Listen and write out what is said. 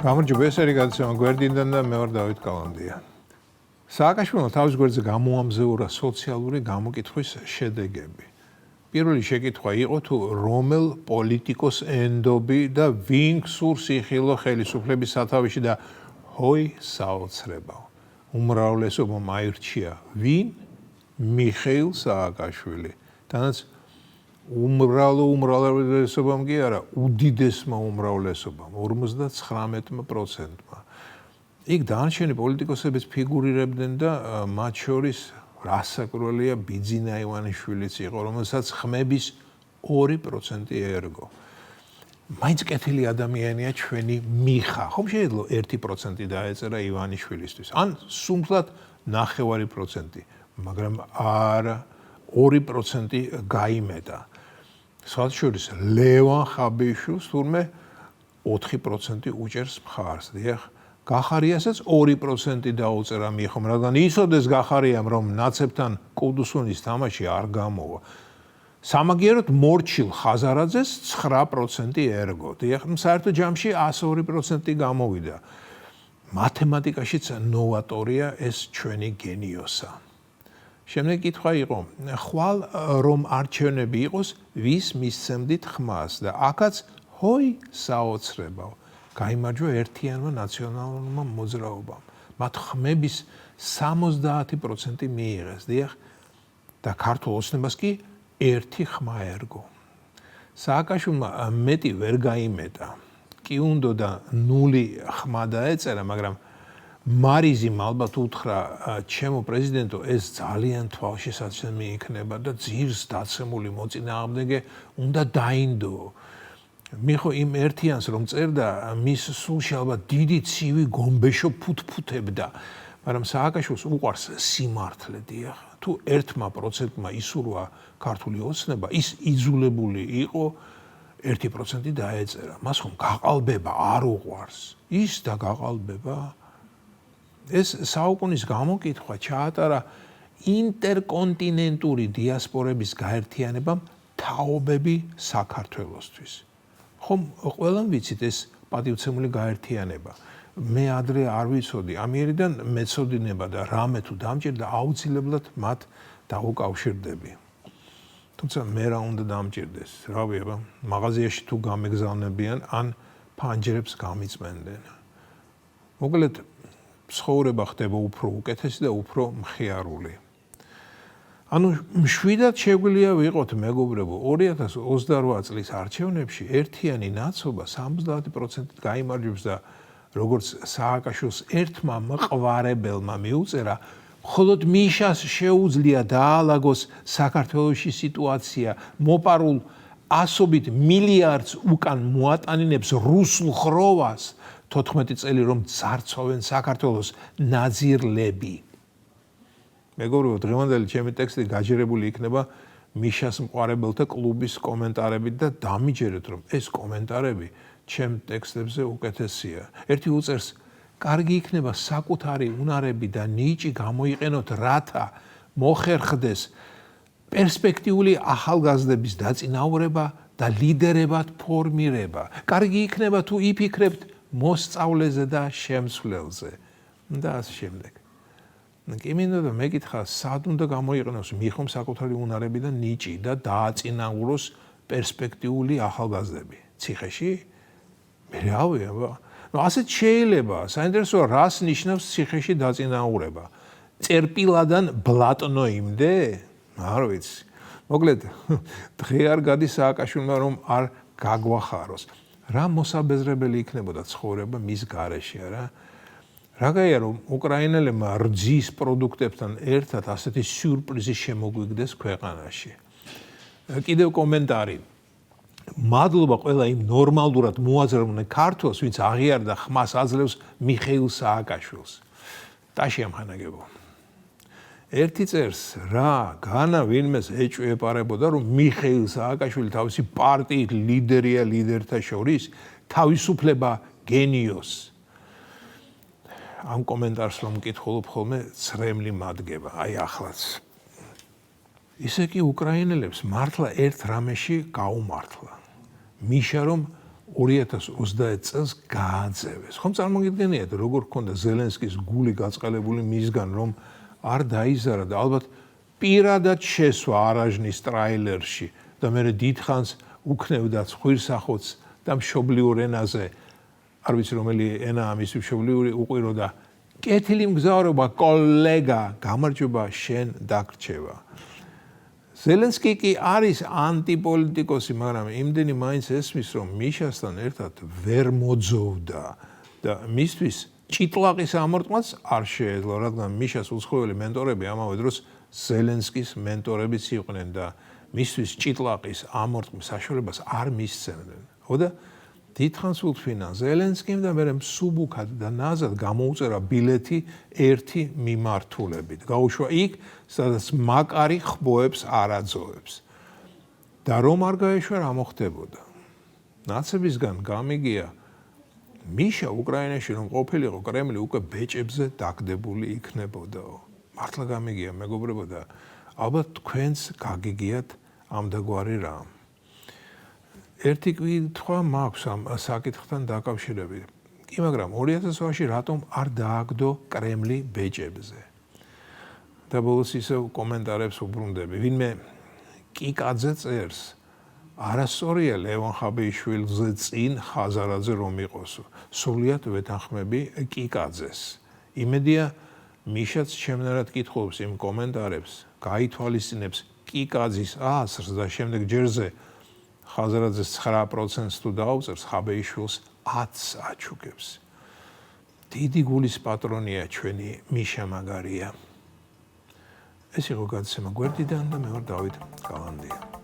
გამარჯობა, ეს არის გადაცემა გვერდიდან და მე ვარ დავით კალანდია. სააკაშვილმა თავის გვერდზე გამოამზეურა სოციალური გამოკითხვის შედეგები. პირველი შეკითხვა იყო თუ რომელ პოლიტიკოს ენდობი და ვინ გსურს იხილო ხელისუფლების სათავეში და ჰოი საოცრებაო. უმრავლესობამ აირჩია ვინ? მიხეილ სააკაშვილი. თანაც უმრავლესობამ კი არა, უდიდესმა უმრავლესობამ 59%-მა. იქ დანარჩენი პოლიტიკოსებიც ფიგურირებდნენ და მათ შორის რასაკვირველია ბიძინა ივანიშვილიც იყო, რომელსაც ხმების 2% ერგო. მაინც კეთილი ადამიანია ჩვენი მიხა. ხომ შეიძლება 1% დაეწერა ივანიშვილისთვის, ან სუმლად 0.5%, მაგრამ არა 2% გაიმეტა. სხვათა შორის ლევან ხაბეიშვილს თურმე 4% უჭერს მხარს. დიახ, გახარიასაც 2% დაუწერა მიხომ, რადგან იცოდეს გახარიამ, რომ ნაცებთან კუდუსუნის თამაში არ გამოვა. სამაგიეროდ მორჩილ ხაზარაძეს 9% ერგო. დიახ, საერთო ჯამში 102% გამოვიდა. მათემატიკაშიც ნოვატორია ეს ჩვენი გენიოსა. შემდეგ კითხვა იყო, ხვალ რომ არჩევნები იყოს, ვის მისცემდით ხმას და აქაც ჰოი საოცრებაო. გაიმარჯვა ერთიანმა ნაციონალურმა მოძრაობამ. მათ ხმების 70% მიიღეს, დიახ, და ქართულ ოცნებას კი 1 ხმა ერგო. სააკაშვილმა მეტი ვერ გაიმეტა. კი უნდოდა 0 ხმა დაეწერა, მაგრამ მარიზიმ ალბათ უთხრა ჩემო პრეზიდენტო, ეს ძალიან თვალშესაცემი იქნება და ძირს დაცემული მოწინააღმდეგე უნდა დაინდოო. მიხო იმ ერთიანს რომ წერდა, მის სულში ალბათ დიდი ცივი გომბეშო ფუთფუთებდა, მაგრამ სააკაშვილს უყვარს სიმართლე, დიახ. თუ 1%-მა ისურვა ქართული ოცნება, ის იძულებული იყო 1% დაეწერა. მას ხომ გაყალბება არ უყვარს. ის და გაყალბება. ეს საუკუნის გამოკითხვა ჩაატარა ინტერკონტინენტური დიასპორების გაერთიანებამ თაობები საქართველოსთვის. ხომ ყველამ ვიცით ეს პატივცემული გაერთიანება. მე ადრე არ ვიცოდი, ამიერიდან მეცოდინება და რამე თუ დამჭირდა, აუცილებლად მათ დაუკავშირდები. თუმცა მე რა უნდა დამჭირდეს, რავი აბა, მაღაზიაში თუ გამეგზავნებიან, ან ფანჯრებს გამიწმენდნენ. მოკლედ ცხოვრება ხდება უფრო უკეთესი და უფრო მხიარული. ანუ მშვიდად შეგვიძლია ვიყოთ მეგობრებო, 2028 წლის არჩევნებში ერთიანი ნაცობა 70%-ით გაიმარჯვებს და როგორც სააკაშვილს ერთმა მყვარებელმა მიუწერა, მხოლოდ მიშას შეუძლია დაალაგოს საქართველოში სიტუაცია, მოპარულ ასობით მილიარდს უკან მოატანინებს რუსულ ხროვას, 14 წელი რომ ძარცვავენ საქართველოს ნაძირლები. მეგობრებო, დღევანდელი ჩემი ტექსტი გაჯერებული იქნება მიშას მყარებელთა კლუბის კომენტარებით და დამიჯერეთ, რომ ეს კომენტარები ჩემ ტექსტებზე უკეთესია. ერთი უწერს, კარგი იქნება საკუთარი უნარები და ნიჭი გამოიყენოთ, რათა მოხერხდეს პერსპექტიული ახალგაზრდების დაწინაურება და ლიდერებად ფორმირება. კარგი იქნება თუ იფიქრებთ მოსწავლეზე და შემცვლელზე და ასე შემდეგ. კი მინდა და მეკითხა, სად უნდა გამოიყენოს მიხომ საკუთარი უნარები და ნიჭი და დააწინაუროს პერსპექტიული ახალგაზრდები. ციხეში? მე რავი, აბა. ასეთ შეიძლება, საინტერესოა რას ნიშნავს ციხეში დაწინაურება. წერპილადან ბლატნოიმდე? არ ვიცი. მოკლედ, დღე არ გადის სააკაშვილმა რომ არ გაგვახაროს. რა მოსაბეზრებელი იქნებოდა ცხოვრება მის გარეშე, რა? რაგაია რომ უკრაინელებმა რძის პროდუქტებთან ერთად ასეთი სიურპრიზი შემოგვიგდეს ქვეყანაში. კიდევ კომენტარი. მადლობა ყველა იმ ნორმალურად მოაზროვნე ქართველს, ვინც აღიარდა ხმას აძლევს მიხეილ სააკაშვილს. ტაში ამხანაგებო. ერთი წერს, რა, განა ვინმეს ეჭვეპარებოდა, რომ მიხეილ სააკაშვილი თავისი პარტიის ლიდერია ლიდერთა შორის, თავისუფლება გენიოს. ამ კომენტარს რომ მკითხულობ ხოლმე, ცრემლი მადგება, აი ახლაც. ისე კი უკრაინელებს მართლა ერთ რამეში გაუმართლა. მიშა რომ 2030 წელს გააძევეს. ხომ წარმოგიდგენიათ, როგორ ქონდა ზელენსკის გული გაწყალებული მისგან, რომ არ დაიზარა და ალბათ პირადად შესვა არაჟნის ტრაილერში და მე დიდხანს უქნევდა ხვირსახოც და მშობლიურ ენაზე, არ ვიცი რომელი ენაა მისი მშობლიური, უყვიროდა კეთილი მგზავრობა კოლეგა, გამარჯობა შენ დაგრჩება. ზელენსკი კი არის ანტიპოლიტიკოსი, მაგრამ იმდენი მაინც ესმის, რომ მიშასთან ერთად ვერ მოძოვდა და მისთვის ჭიტლაყის ამორტყმაც არ შეეძლო, რადგან მიშას უცხოელი მენტორები ამავე დროს ზელენსკის მენტორებიც იყვნენ და მისთვის ჭიტლაყის ამორტყმის საშუალებას არ მისცემდნენ. და დიდხანს უთფინა ზელენსკიმ და მე მსუბუქად და ნაზად გამოუწერა ბილეთი ერთი მიმართულებით. გაუშვა იქ, სადაც მაკარი ხბოებს არ აძოვებს. და რომ არ გაეშვა, რა მოხდებოდა? ნაცებისგან გამიგია, მიშა უკრაინაში რომ ყოფილიყო, კრემლი უკვე ბეჭებზე დაგდებული იქნებოდაო. მართლა გამიგია, მეგობრებო და ალბათ თქვენც გაგიგიათ ამდაგვარი რამ. ერთი კითხვა მაქვს ამ საკითხთან დაკავშირებით. კი, მაგრამ 2000-ში რატომ არ დააგდო კრემლი ბეჭებზე? და ბოლოს ისევ კომენტარებს უბრუნდები. ვინმე კიკაძე წერს, არასწორია ლევან ხაბეიშვილზე წინ ხაზარაძე რომ იყოსო. სულიად ვეთანხმები კიკაძეს. იმედია მიშაც ჩემნარად კითხულობს იმ კომენტარებს, გაითვალისწინებს კიკაძის ასრს და შემდეგ ჯერზე ხაზარაძეს 9%-ს თუ დაუწერს, ხაბეიშვილს 10-ს აჩუქებს. დიდი გულის პატრონია ჩვენი მიშა მაგარია. ეს იყო გადაცემა გვერდიდან და მე ვარ დავით გალანდია.